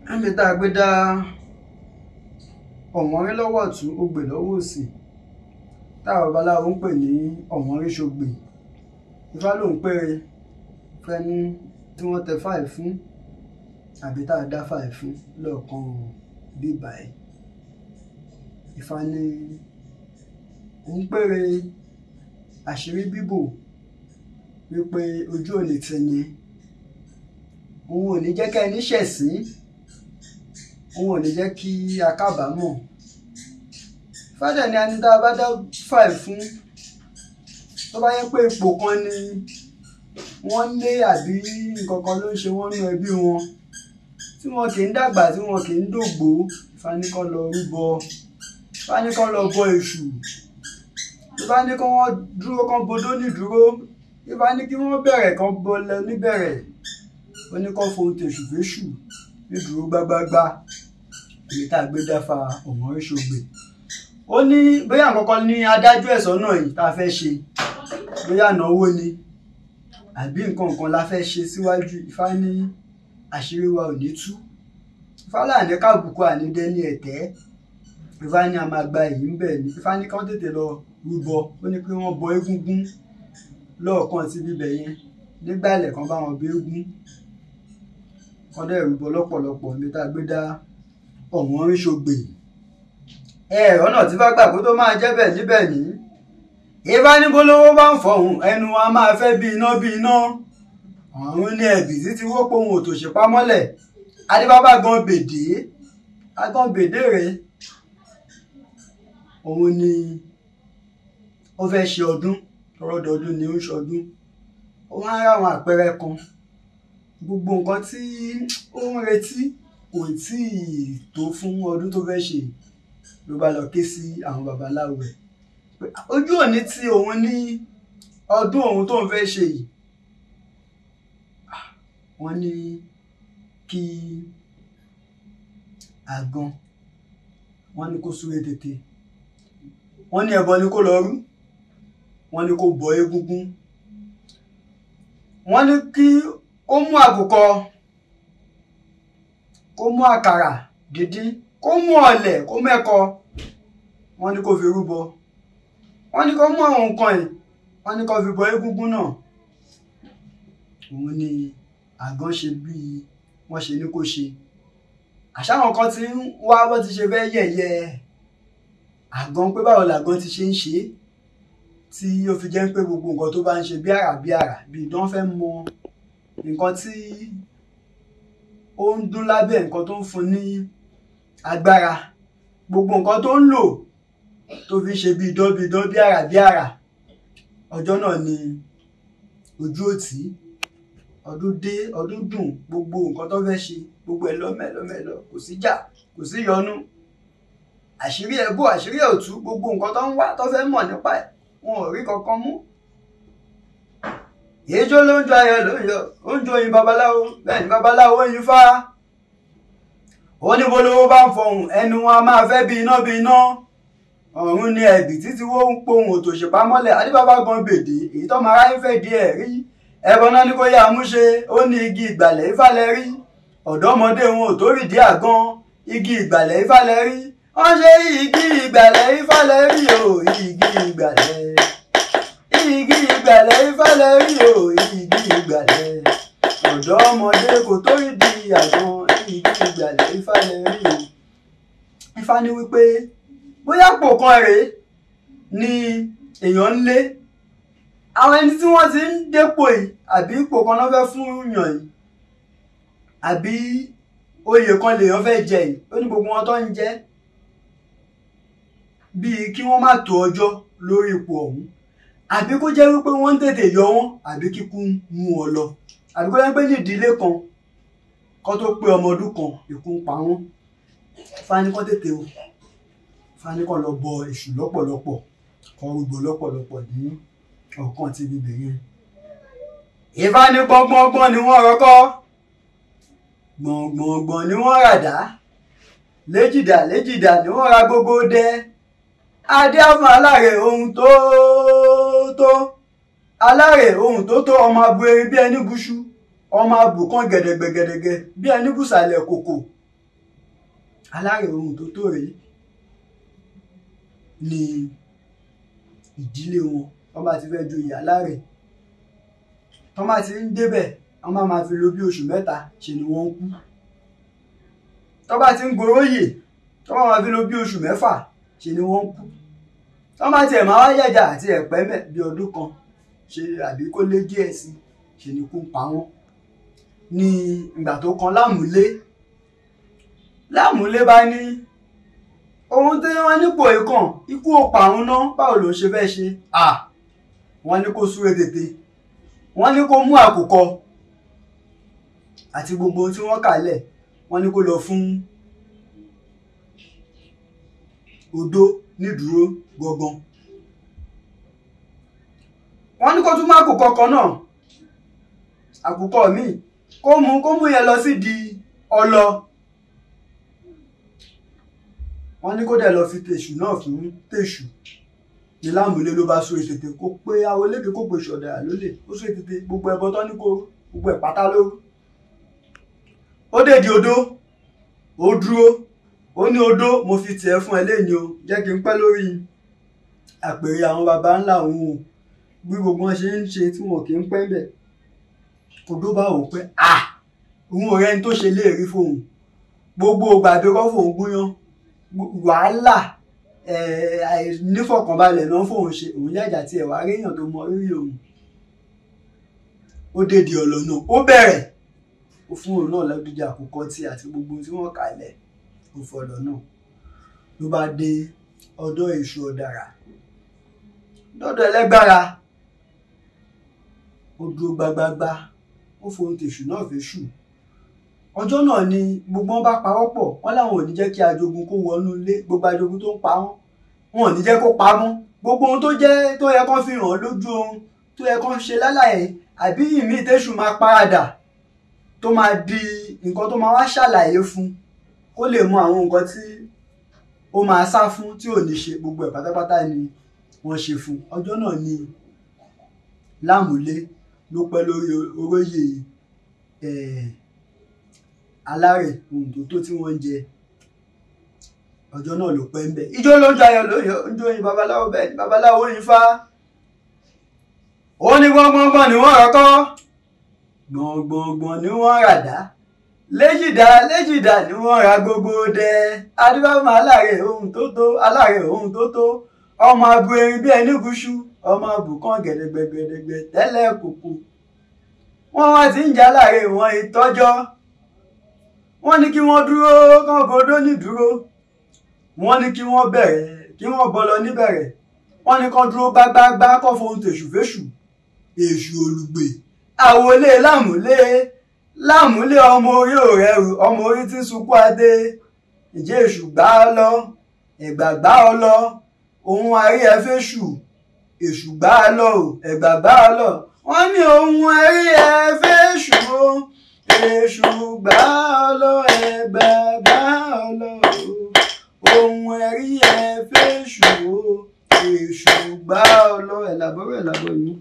níbi tá a gbé dá ọ̀wọ́nrín lọ́wọ́ ọ̀tún ogbè lọ́wọ́ òsì táwọn babaláwo ń pè ní ọ̀wọ́nrín ṣogbè. Ifá ló ń pè fẹ́ni tí wọ́n tẹ fáì fún àbí tá a dá fáì fún lọ́ọ̀kan bíbà ẹ̀. Ifá ní ń pèrè àṣírí bíbò wípé ojú ò ní tẹ̀yìn, òun ò ní jẹ́ kẹ́ ẹ níṣẹ̀sín, òun ò ní jẹ́ kí a kábàámọ̀. Fádà ni a ní tá a bá dá fáì fún tó bá yẹ pé ipò kan ni wọ́n lé àbí nǹkan kan ló ń ṣe wọ́n nú ẹbí wọn tí wọn kì í dàgbà tí wọn kì í dògbò, Ifá ní kán lọ rúbọ, Ifá ní kán lọ bọ èṣù, Ifá ní kán wọ́n dúró kán bodó nídúró, Ifá ní kí wọ́n bẹ̀rẹ̀ kán bọlẹ níbẹ̀rẹ̀, ó ní kán fohùn tèṣù féṣù nídúró gbágbágbá. Èyí tá a gbé dáfà ọ̀wọ́nrín ṣogbè. Ó ní bóyá àkọ́kọ́ ní adájọ́ ẹ̀sọ́ náà yìí tá a fẹ́ ṣe, bóyá náwó ni àbí nǹkan kan la fẹ́ ṣe síwájú. Ifá ní àṣírí wa ò ní tú, Ifá láàní kábùkù ànídẹ́ni ẹ̀tẹ́, Ifá ní a máa gba èyí ń bẹ̀ ni. Ifá ní kán tètè lọ rúbọ, ó ní pé wọ́n bọ egúngún lọ́ọ̀kan ti bíbẹ̀ yẹn nígbàlẹ̀ kan bá wọn bí egún, wọ́n dẹ̀ rúbọ lọ́pọ̀lọpọ̀ níbi tá a gbé dá ọ̀wọ́nrín ṣogbè. Ọ̀nà tí bá gbà kó tó máa jẹ́ bẹ̀ níbẹ̀ ní. Ifá ní bólówó bá ń fọhùn ẹnu wa máa fẹ́ bí iná bí iná, ọ̀run ní ẹ̀bì títí wọ́pọ̀ ohun òtòṣì pamọ́lẹ̀. Adébábá gan bèdè, agán bèdè rẹ̀, òun ni ó fẹ́ ṣe ọdún, tọrọdọọdún ni ó ń ṣọdún. Ó wá ń ráwọn àpẹẹrẹ kan, gbogbo nǹkan tí ó ń retí kò tí ì tó fún ọdún tó fẹ́ ṣe ló bá lọ ké sí àwọn babaláwo ẹ̀ pé ojú òní tí òun ní ọdún òun tó ń fẹ́ ṣe yìí. Wọ́n ní kí àgàn, wọ́n ní kó súré tètè, wọ́n ní ẹbọ ni kó lọ rú, wọ́n ní kó bọ egúngún, wọ́n ní kí ó mú àkùkọ, kó mú àkàrà dídín, kó mú ọ̀lẹ̀, kó mẹ́kọ, wọ́n ní kó fi rúbọ, wọ́n ní kó mú àwọn nǹkan yìí, wọ́n ní kó fi bọ egúngún náà. Òun ni àgàn ṣe bí wọ́n ṣe ní kó ṣe. Àṣàwọn kan ti ń wá bó ti ṣe fẹ́ yẹ̀yẹ́ àgàn pé báwo làgàn ti ṣe ń ṣe tí ó fi jẹ́ pé gbogbo nǹkan tó bá ń ṣe bí àrà bí ìdán fẹ́ mọ nǹkan tí ó ń dún lábẹ́ nǹkan tó ń fún ní agbára, gbogbo nǹkan tó ń lò tó fi ṣe bí idán bí àrà. Ọjọ́ náà ni ojú òtí, ọdún dé, ọdún dùn, gbogbo nǹkan tó fẹ́ ṣe gbogbo ẹ̀ lọ́mẹ́lọ́mẹ́lọ́, kò sí jà, kò sí yọnu, àṣírí ẹ̀ bò, àṣírí ẹ̀ ò tú, gbogbo nǹkan tó ń wá tó fẹ́ mọ̀ nípa ẹ̀ wọn ò rí kankan mú. Èjò ló ń jọ ayọ̀ ló ń yọ, ó ń jó yin babaláwo, bẹ́ẹ̀ ni babaláwo yin Ifá. Ó ní bólówó bá ń fọhùn ẹnu wọn a máa fẹ́ bí iná bí iná, ọ̀run ní ẹ̀bì títí wọ́n ń pohùn òtòṣì pamọ́lẹ̀. Adébábá gan bèdè, èyí tó máa ráyé fẹ́ di ẹ̀ rí, ẹbọ náà ní kó yá amúṣe, ó ní igi ìgbàlẹ̀ Ifá lẹ rí, ọ̀dọ́mọdé wọn ò tó rìdí àgàn, igi ìgbàlẹ̀ Ifá lẹ rí, wọ́n ṣe igi ìgbàlẹ̀ Ifá lẹ rí o, igi ìgbàlẹ̀ Ifá lẹ rí o, igi ìgbàlẹ̀, ọ̀dọ́mọdé kò tó rìdí àgàn, igi ìgbàlẹ̀ Ifá lẹ rí o. Ifá ní wípé bóyá pò kan rèé ni èèyàn ń lé, àwọn ẹni tí wọ́n ti ń dépò yìí àbí ipò kan náà fẹ́ fún yàn yìí àbí oyè kan lèèyàn fẹ́ jẹ yìí, ó ní gbogbo wọn tó ń jẹ bíi kí wọ́n má tó ọjọ́ lórí ipò ọ̀hún, àbí kó jẹ́ wípé wọ́n ń tètè yọ wọ́n, àbí kíkú mú wọn lọ, àbí kó jẹ́ pé ní ìdílé kan kó tó pé ọmọ ọdún kan ikú ń pa wọ́n. Ifá ní kó tètè o, Ifá ní kó lọ bọ èṣù lọ́pọ̀lọpọ̀, kó rúbọ lọ́pọ̀lọpọ̀ ní ọ̀kan ti bíbẹ̀ yẹn. Ifá ní gbọ̀ngbọ̀ngbọ̀n ni wọ́n rọ́kọ́, gbọ̀ngbọ̀ngbọ̀n ni wọ́n ràdá, léjìdá ni wọ́n ra gbogbo dẹ. Adé á fún aláre ohun tó aláre ohun tó ọmọ abu erin bí ẹni buṣu, ọmọ abù kan gẹ̀dẹ̀gbẹ̀gẹ̀dẹ̀gẹ̀ bí ẹni bùsàlẹ̀ kòkò, Alárè ohun tó tó rèé ni ìdílé wọn wọ́n bá ti fẹ́ joyè Alárè tọ́n bá ti ń débẹ̀ wọ́n máa fi lò bí oṣù mẹ́ta ṣe ni wọ́n ń kú tọ́n bá ti ń goróyè tọ́n máa fi lò bí oṣù mẹ́fà ṣe ni wọ́n ń kú tọ́n bá tiẹ̀ máa wá yàjà àti ẹ̀pẹ́ mẹ́ bí ọdún kan ṣe àbí kó lé díẹ̀ sí ṣe ni kú ń pa wọ́n ní ìgbà tó kan Lámùlé bá ní ohun tí wọ́n nípò ìkàn ikú ò pa òun náà báwo ló ṣe fẹ́ ṣe wọ́n ní kó súré tètè wọ́n ní kó mú àkùkọ àti gbogbo tí wọ́n kà lẹ̀ wọ́n ní kó lọ fún odó nídúró gangan wọ́n ní kó tún mú àkùkọ kan náà àkùkọ míì kó mú yẹn lọ sí di ọlọ wọ́n ní kó dẹ̀ lọ fi tèṣù náà fún tèṣù ní Lámùlé ló bá súré tètè kó pé Awoleke kó pè Ṣọ̀dàrà lólè ó súré tètè gbogbo ẹbọ tán ní kó gbogbo ẹ̀ pátá lóru ó dèdí odó ó dúró ó ní odó mo fi tiẹ̀ fún ẹ lẹ́yìn o jẹ́ kí n pẹ́ lórí àpèrè àwọn baba ńlá òun o bí gbogbo wọn ṣe ń ṣe tí wọn kì í pẹ́ bẹ̀ odó bá wò pé òun ò rẹ́ni tó ṣe léèrí fóun gbogbo gbàgbé kọ́ fóun gúnyán wàhálà nífọ̀kànbalẹ̀ náà fóun ṣe òun yàjà tí ẹ̀ wá réèyàn tó mọ rírì òun ó dèdí ọ̀lọ́ náà ó bẹ̀rẹ̀ ó fún òun náà lọ́dúnjà àkùkọ tí àti gbogbo tí wọ́n kà lẹ̀ ó fọ̀lọ́ náà ló bá dé ọ̀dọ̀ Èṣù Ọ̀dàrà lọ́dọ̀ Ẹlẹ́gbára ó dúró gbagbagba ó fohùn tèṣù náà fẹ́ ṣù ọjọ́ náà ni gbogbo wọn bá pawọ́pọ̀ wọn láwọn ò ní jẹ́ kí ajogun kó wọnú ilé gbogbo ajogun tó ń pa wọn ò ní jẹ́ kó pa wọ́n gbogbo ohun tó jẹ́ tó yẹ kán fi hàn lójú ohun tó yẹ kán ṣe lálàyé àbí ìmí tèṣù máa paradà tó máa di nǹkan tó máa wá ṣàlàyé fún kó lè mọ àwọn nǹkan tí ó máa sá fún tí ò ní ṣe gbogbo ẹ̀ pátápátá ni wọ́n ṣe fún ọjọ́ náà ni Lámùlé ló pẹ́ lórí oróyè Alárè ohun tó tí wọ́n ń jẹ ọjọ́ náà ló pẹ́ ń bẹ̀ ijó ló ń jayọ̀ lóyè ń jó yin babaláwo bẹ́ẹ̀ ni babaláwo yin fá ó ní gbọ̀ngbọ̀ngbọ̀n ni wọ́n rọ́kọ́ gbọ̀ngbọ̀ngbọ̀n ni wọ́n ràdá léjìdá ni wọ́n ra gbogbo dẹ adébámọ́ Alárè ohun tó tó ọmọ abu erin bí ẹni gúúsù ọmọ abùkán gẹ̀dẹ̀gbẹ̀gẹ̀dẹ̀gbẹ̀ tẹ́lẹ̀ kùkù wọ́n wá ti ń jà Alárè wọn ìtọ́jọ́ wọ́n ní kí wọ́n dúró kán bodó ní dúró wọ́n ní kí wọ́n bẹ̀rẹ̀ kí wọ́n bọ́ lọ níbẹ̀rẹ̀ wọ́n ní kán dúró gbágbágbá kán fohùn tèṣù fèṣù Èṣù Olùgbè àwọlé Lámùlé ọmọ orí òrẹ́rù ọmọ orí tí ń sunkún adé ìjẹ́ Èṣù gbá ọ lọ ẹ̀gbà gbá ọ lọ ohun àrí ẹ fèṣù Èṣù gbá ọ lọ ẹ̀gbà gbá ọ lọ wọ́n ní ohun àrí ẹ fèṣù Èṣù gbá ọ lọ ẹ̀gbà gbá ọ lọ ohun ẹ̀rí ẹ fèṣù Èṣù gbá ọ lọ ẹ̀làbọ̀rọ̀ yìí.